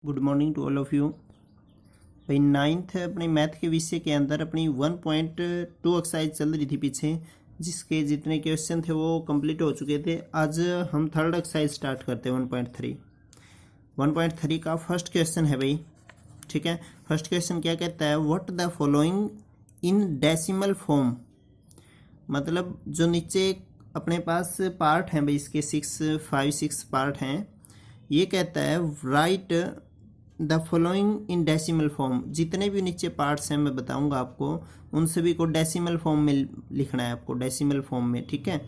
Good morning to all of you. भाई ninth अपने math के विषय के अंदर अपनी 1.2 एक्सरसाइज चल रही थी पीछे, जिसके जितने क्वेश्चन थे वो कंप्लीट हो चुके थे। आज हम थर्ड एक्सरसाइज स्टार्ट करते हैं 1.3 का फर्स्ट क्वेश्चन है भाई। ठीक है, फर्स्ट क्वेश्चन क्या कहता है, what the following in decimal form. मतलब जो नीचे अपने पास पार्ट हैं भाई, इसके 6 पार्ट हैं। ये कहता है right the following in decimal form. जितने भी नीचे पार्ट्स हैं मैं बताऊंगा आपको, उन सभी को डेसिमल फॉर्म में लिखना है आपको, डेसिमल फॉर्म में। ठीक है,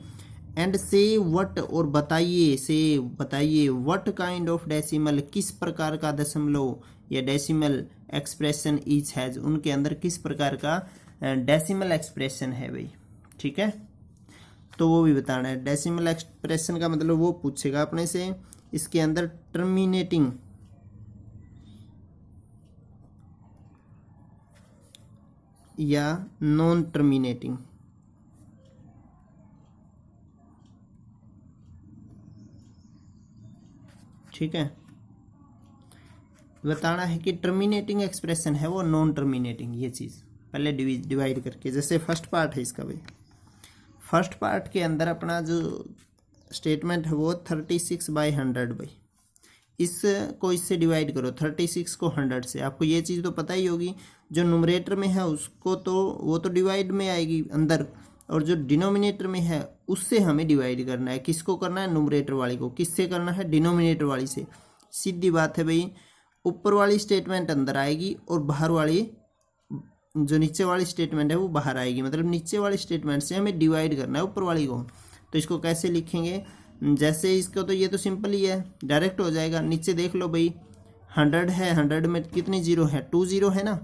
एंड से व्हाट, और बताइए व्हाट काइंड ऑफ डेसिमल, किस प्रकार का दशमलव या डेसिमल एक्सप्रेशन ईच हैज, उनके अंदर किस प्रकार का डेसिमल एक्सप्रेशन है भाई। ठीक है, तो वो भी बताना है। डेसिमल एक्सप्रेशन का मतलब वो पूछेगा अपने से, इसके अंदर टर्मिनेटिंग या नॉन टर्मिनेटिंग। ठीक है, बताना है कि टर्मिनेटिंग एक्सप्रेशन है वो नॉन टर्मिनेटिंग, ये चीज़ पहले डिवाइड करके। जैसे फर्स्ट पार्ट है इसका भाई, फर्स्ट पार्ट के अंदर अपना जो स्टेटमेंट है वो 36/100 भाई। इसको इससे डिवाइड करो, 36 को 100 से। आपको ये चीज़ तो पता ही होगी, जो नुमरेटर में है उसको तो वो तो डिवाइड में आएगी अंदर, और जो डिनोमिनेटर में है उससे हमें डिवाइड करना है। किसको करना है, नुमरेटर वाली को। किससे करना है, डिनोमिनेटर वाली से। सीधी बात है भाई, ऊपर वाली स्टेटमेंट अंदर आएगी और बाहर वाली, जो नीचे वाली स्टेटमेंट है वो बाहर आएगी। मतलब नीचे वाली स्टेटमेंट से हमें डिवाइड करना है ऊपर वाली को। तो इसको कैसे लिखेंगे, जैसे इसको तो ये तो सिंपल ही है, डायरेक्ट हो जाएगा। नीचे देख लो भाई, 100 है, 100 में कितनी जीरो है, 2 जीरो है ना।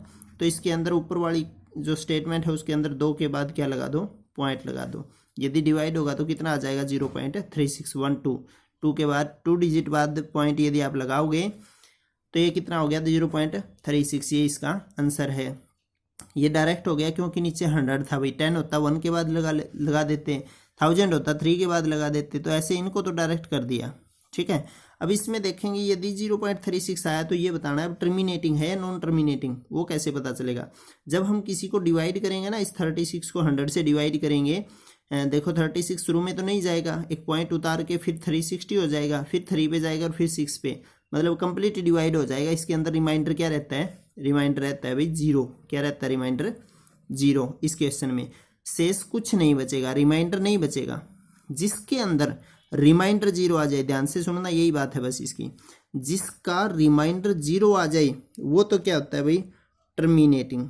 तो इसके अंदर ऊपर वाली जो स्टेटमेंट है उसके अंदर 2 के बाद क्या लगा दो, पॉइंट लगा दो। यदि डिवाइड होगा तो कितना आ जाएगा, 0.3612। 2 के बाद 2 डिजिट बाद पॉइंट यदि आप लगाओगे तो ये कितना हो गया, 0.36। ये इसका आंसर है। ये डायरेक्ट हो गया क्योंकि नीचे 100 था भाई। 10 होता 1 के बाद लगा देते, 1000 होता 3 के बाद लगा देते, तो ऐसे इनको तो डायरेक्ट कर दिया। ठीक है, अब इसमें देखेंगे यदि 0.36 आया तो ये बताना है अब टर्मिनेटिंग है या नॉन टर्मिनेटिंग। वो कैसे पता चलेगा, जब हम किसी को डिवाइड करेंगे ना, इस 36 को 100 से डिवाइड करेंगे। देखो 36 शुरू में तो नहीं जाएगा, एक पॉइंट उतार के फिर 360 हो जाएगा, फिर 3 पे जाएगा और फिर 6 पे, मतलब कंप्लीट डिवाइड हो जाएगा। इसके अंदर रिमाइंडर क्या रहता है, रिमाइंडर रहता है भाई 0। क्या रहता है, रिमाइंडर 0। इस क्वेश्चन में शेष कुछ नहीं बचेगा, रिमाइंडर नहीं बचेगा। जिसके अंदर रिमाइंडर 0 आ जाए, ध्यान से सुनना, यही बात है बस इसकी। जिसका रिमाइंडर 0 आ जाए वो तो क्या होता है भाई, टर्मिनेटिंग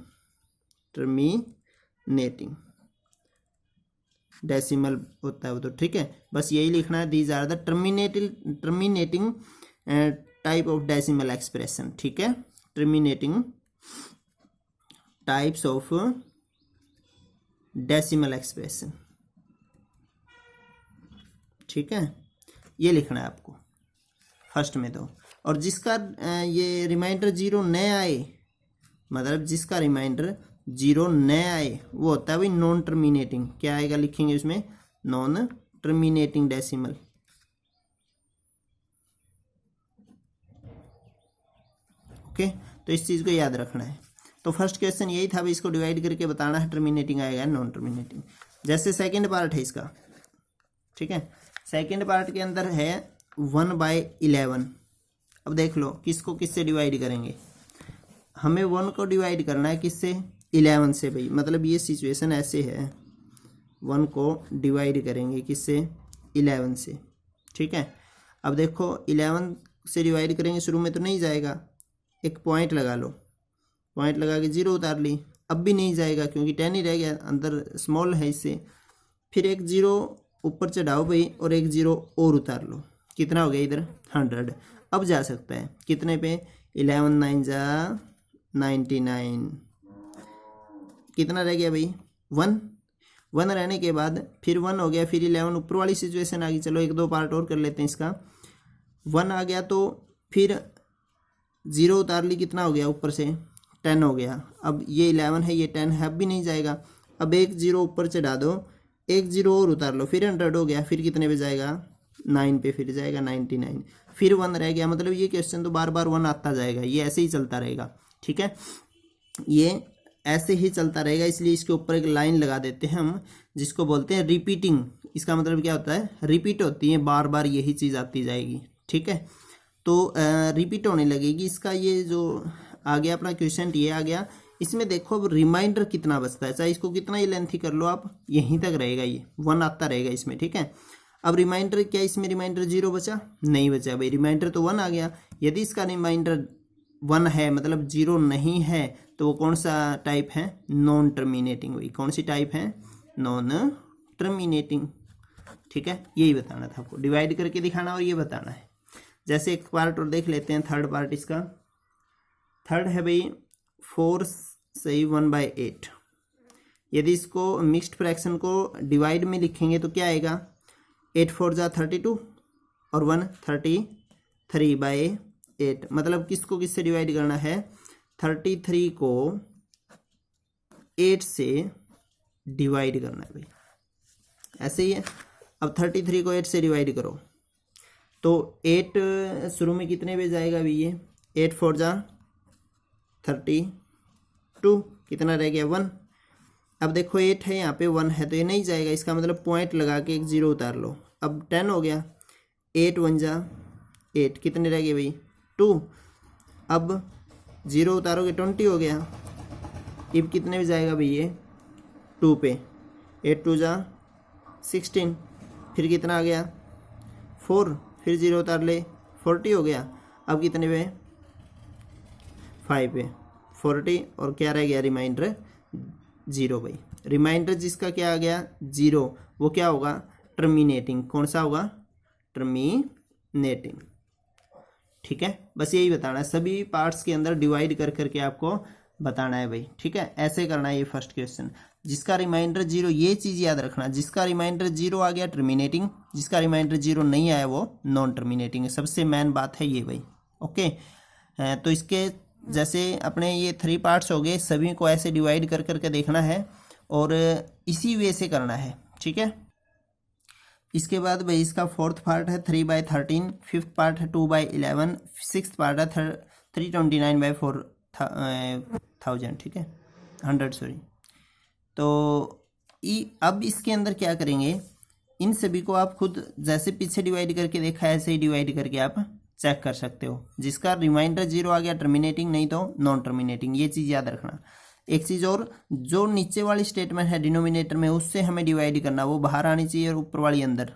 डेसिमल होता है वो तो। ठीक है, बस यही लिखना है, these are the terminating type of decimal expression. ठीक है, terminating types of decimal expression. ठीक है, ये लिखना है आपको फर्स्ट में तो। और जिसका ये रिमाइंडर 0 न आए, मतलब जिसका रिमाइंडर 0 न आए वो होता है भाई नॉन टर्मिनेटिंग। क्या आएगा, लिखेंगे उसमें नॉन टर्मिनेटिंग डेसिमल। ओके, तो इस चीज़ को याद रखना है। तो फर्स्ट क्वेश्चन यही था भाई, इसको डिवाइड करके बताना है टर्मिनेटिंग आएगा नॉन टर्मिनेटिंग। जैसे सेकंड पार्ट है इसका। ठीक है, सेकंड पार्ट के अंदर है 1/11। अब देख लो किसको किससे डिवाइड करेंगे। हमें 1 को डिवाइड करना है किससे, 11 से भाई। मतलब ये सिचुएशन ऐसे है, 1 को डिवाइड करेंगे किससे, 11 से। ठीक है, अब देखो 11 से डिवाइड करेंगे, शुरू में तो नहीं जाएगा, एक पॉइंट लगा लो, पॉइंट लगा के 0 उतार ली। अब भी नहीं जाएगा क्योंकि 10 ही रह गया, अंदर स्मॉल है इससे। फिर एक 0 ऊपर चढ़ाओ भाई और एक 0 और उतार लो, कितना हो गया इधर, 100। अब जा सकता है कितने पे, 11 9 जा 99। कितना रह गया भाई, 1 रहने के बाद फिर 1 हो गया, फिर 11, ऊपर वाली सिचुएशन आ गई। चलो 1-2 पार्ट और कर लेते हैं इसका। 1 आ गया तो फिर 0 उतार ली, कितना हो गया ऊपर से, 10 हो गया। अब ये 11 है, ये 10 है, अब भी नहीं जाएगा। अब एक 0 ऊपर चढ़ा दो, एक 0 और उतार लो, फिर 100 हो गया। फिर कितने पे जाएगा, 9 पे फिर जाएगा 99। फिर 1 रह गया, मतलब ये क्वेश्चन तो बार बार 1 आता जाएगा, ये ऐसे ही चलता रहेगा। ठीक है, ये ऐसे ही चलता रहेगा, इसलिए इसके ऊपर एक लाइन लगा देते हैं हम, जिसको बोलते हैं रिपीटिंग। इसका मतलब क्या होता है, रिपीट होती है, बार बार यही चीज़ आती जाएगी। ठीक है, तो रिपीट होने लगेगी। इसका ये जो आ गया अपना क्वेश्चन, ये आ गया। इसमें देखो अब रिमाइंडर कितना बचता है, चाहे इसको कितना ही लेंथी कर लो आप, यहीं तक रहेगा, ये 1 आता रहेगा इसमें। ठीक है, अब रिमाइंडर क्या, इसमें रिमाइंडर 0 बचा, नहीं बचा भाई, रिमाइंडर तो 1 आ गया। यदि इसका रिमाइंडर 1 है, मतलब 0 नहीं है, तो वो कौन सा टाइप है, नॉन टर्मिनेटिंग। वही कौन सी टाइप है, नॉन टर्मिनेटिंग। ठीक है, यही बताना था आपको, डिवाइड करके दिखाना और ये बताना है। जैसे एक पार्ट और देख लेते हैं, थर्ड पार्ट इसका। थर्ड है भाई 4 सही 1/8। यदि इसको मिक्स्ड फ्रैक्शन को डिवाइड में लिखेंगे तो क्या आएगा, 8 4 जा 32 और 1 33/8। मतलब किसको किससे डिवाइड करना है, 33 को 8 से डिवाइड करना है भाई, ऐसे ही है। अब 33 को 8 से डिवाइड करो तो 8 शुरू में कितने पे जाएगा भाई, ये 8 4 जा 32, कितना रह गया 1। अब देखो 8 है यहाँ पे, 1 है, तो ये नहीं जाएगा, इसका मतलब पॉइंट लगा के एक 0 उतार लो। अब 10 हो गया, 8 1 जा 8, कितने रह गए भाई 2। अब 0 उतारोगे 20 हो गया। अब कितने पे जाएगा भाई, ये 2 पे, 8 2 जा 16, फिर कितना आ गया 4, फिर 0 उतार ले 40 हो गया। अब कितने पे 5 पे 40, और क्या रह गया रिमाइंडर 0 भाई। रिमाइंडर जिसका क्या आ गया 0, वो क्या होगा, टर्मिनेटिंग। कौन सा होगा, टर्मिनेटिंग। ठीक है, बस यही बताना है, सभी पार्ट्स के अंदर डिवाइड कर करके आपको बताना है भाई। ठीक है, ऐसे करना है ये फर्स्ट क्वेश्चन। जिसका रिमाइंडर 0, ये चीज़ याद रखना, जिसका रिमाइंडर 0 आ गया टर्मिनेटिंग, जिसका रिमाइंडर 0 नहीं आया वो नॉन टर्मिनेटिंग है। सबसे मेन बात है ये भाई। ओके, तो इसके जैसे अपने ये 3 पार्ट्स हो गए, सभी को ऐसे डिवाइड कर करके देखना है और इसी वे से करना है। ठीक है, इसके बाद भाई इसका 4th पार्ट है 3/13, 5th पार्ट है 2/11, 6th पार्ट है 329/4000। ठीक है, 100 सॉरी। तो अब इसके अंदर क्या करेंगे, इन सभी को आप खुद जैसे पीछे डिवाइड करके देखा है, ऐसे ही डिवाइड करके आप चेक कर सकते हो। जिसका रिमाइंडर 0 आ गया टर्मिनेटिंग, नहीं तो नॉन टर्मिनेटिंग, ये चीज़ याद रखना। एक चीज़ और, जो नीचे वाली स्टेटमेंट है डिनोमिनेटर में, उससे हमें डिवाइड करना, वो बाहर आनी चाहिए और ऊपर वाली अंदर।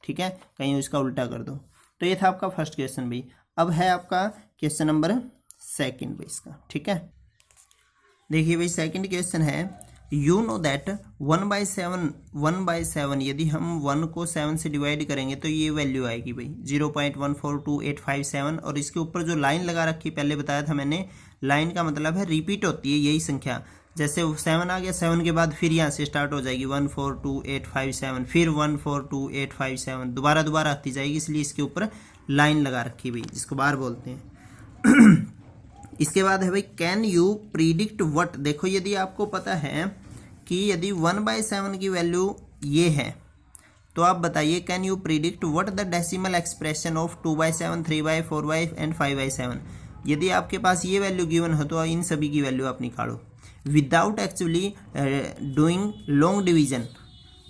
ठीक है, कहीं उसका उल्टा कर दो। तो ये था आपका फर्स्ट क्वेश्चन भाई। अब है आपका क्वेश्चन नंबर 2 भाई इसका। ठीक है, देखिए भाई सेकंड क्वेश्चन है, यू नो दैट 1/7 यदि हम 1 को 7 से डिवाइड करेंगे तो ये वैल्यू आएगी भाई 0.142857। और इसके ऊपर जो लाइन लगा रखी, पहले बताया था मैंने, लाइन का मतलब है रिपीट होती है यही संख्या। जैसे 7 आ गया, 7 के बाद फिर यहाँ से स्टार्ट हो जाएगी 142857, फिर 142857, दोबारा आती जाएगी, इसलिए इसके ऊपर लाइन लगा रखी भाई, जिसको बार बोलते हैं। इसके बाद है भाई कैन यू प्रीडिक्ट व्हाट। देखो यदि आपको पता है कि यदि 1/7 की वैल्यू ये है, तो आप बताइए can you predict what the decimal expression of 2/7, 3/4 and 5/7। यदि आपके पास ये वैल्यू गिवन हो तो इन सभी की वैल्यू आप निकालो without actually doing long division.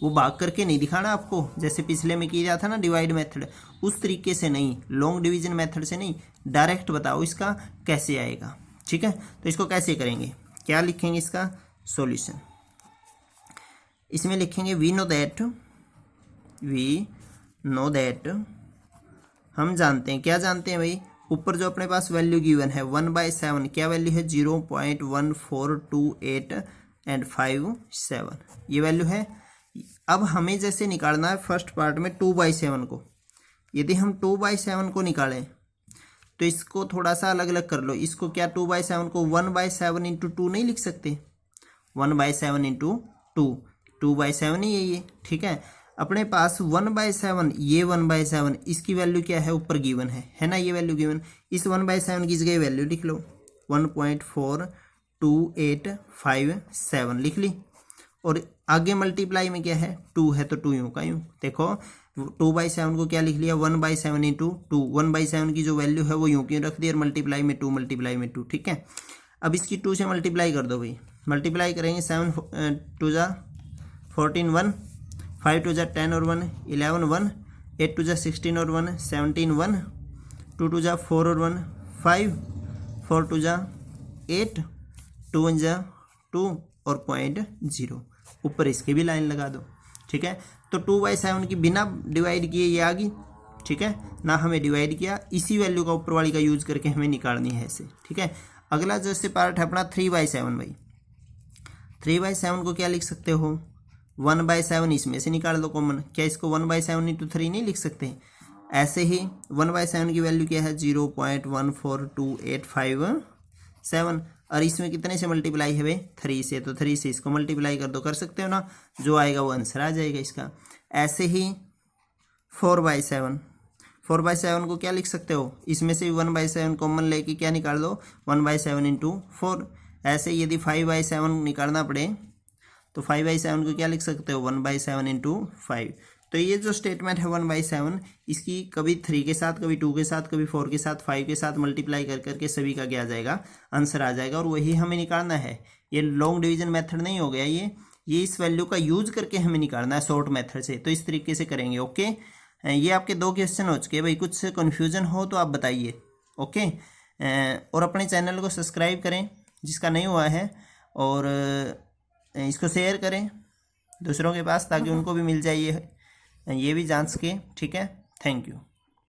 वो भाग करके नहीं दिखाना आपको, जैसे पिछले में किया था ना डिवाइड मेथड, उस तरीके से नहीं, लॉन्ग डिवीजन मेथड से नहीं, डायरेक्ट बताओ इसका कैसे आएगा। ठीक है, तो इसको कैसे करेंगे, क्या लिखेंगे इसका सॉल्यूशन। इसमें लिखेंगे वी नो दैट, हम जानते हैं, क्या जानते हैं भाई, ऊपर जो अपने पास वैल्यू गिवन है 1/7, क्या वैल्यू है 0.1428 एंड 57, ये वैल्यू है। अब हमें जैसे निकालना है फर्स्ट पार्ट में 2/7 को। यदि हम 2/7 को निकालें तो इसको थोड़ा सा अलग अलग कर लो। इसको क्या 2/7 को 1/7 इंटू 2 नहीं लिख सकते, 1/7 इंटू 2/7 ही है ये। ठीक है, अपने पास 1/7, ये 1/7, इसकी वैल्यू क्या है ऊपर गिवन है ना, ये वैल्यू गिवन, इस 1/7 की जगह वैल्यू लिख लो 1.4857 लिख ली। और आगे मल्टीप्लाई में क्या है 2 है, तो 2 यूँ का यूँ। देखो 2/7 को क्या लिख लिया 1/7 इंटू 2, 1/7 की जो वैल्यू है वो यूं क्यों रख दी और मल्टीप्लाई में 2 मल्टीप्लाई में 2, ठीक है। अब इसकी 2 से मल्टीप्लाई कर दो भाई, मल्टीप्लाई करेंगे 7 2 जा 14 1, 5 2 जा 10 और 1 11 1, 8 2 जा 16 और 1 17 1, 2 2 जा 4 और 1 5, 4 2 जा 8, 2 1 जा 2 और 0.0, ऊपर इसके भी लाइन लगा दो, ठीक है। तो 2/7 की बिना डिवाइड किए ये आ गई, ठीक है, ना हमें डिवाइड किया, इसी वैल्यू का ऊपर वाली का यूज करके हमें निकालनी है ऐसे, ठीक है। अगला जो इससे पार्ट है अपना 3/7 भाई, 3/7 को क्या लिख सकते हो 1/7, इसमें से निकाल दो कॉमन, क्या इसको 1/7 इंटू 3 नहीं लिख सकते। ऐसे ही 1/7 की वैल्यू क्या है 0.142857, और इसमें कितने से मल्टीप्लाई है भाई 3 से, तो 3 से इसको मल्टीप्लाई कर दो, कर सकते हो ना, जो आएगा वो आंसर आ जाएगा इसका। ऐसे ही 4/7, 4/7 को क्या लिख सकते हो, इसमें से 1/7 कॉमन लेके क्या निकाल दो 1/7 इंटू 4। ऐसे यदि 5/7 निकालना पड़े तो 5/7 को क्या लिख सकते हो 1/7 इंटू 5। तो ये जो स्टेटमेंट है 1/7, इसकी कभी 3 के साथ, कभी 2 के साथ, कभी 4 के साथ, 5 के साथ मल्टीप्लाई कर करके सभी का क्या आ जाएगा आंसर आ जाएगा, और वही हमें निकालना है। ये लॉन्ग डिवीजन मेथड नहीं हो गया, ये इस वैल्यू का यूज करके हमें निकालना है शॉर्ट मेथड से, तो इस तरीके से करेंगे। ओके, ये आपके 2 क्वेश्चन हो चुके हैं भाई, कुछ कन्फ्यूजन हो तो आप बताइए। ओके, और अपने चैनल को सब्सक्राइब करें जिसका नहीं हुआ है, और इसको शेयर करें दूसरों के पास ताकि उनको भी मिल जाए ये भी जान सके, ठीक है। Thank you.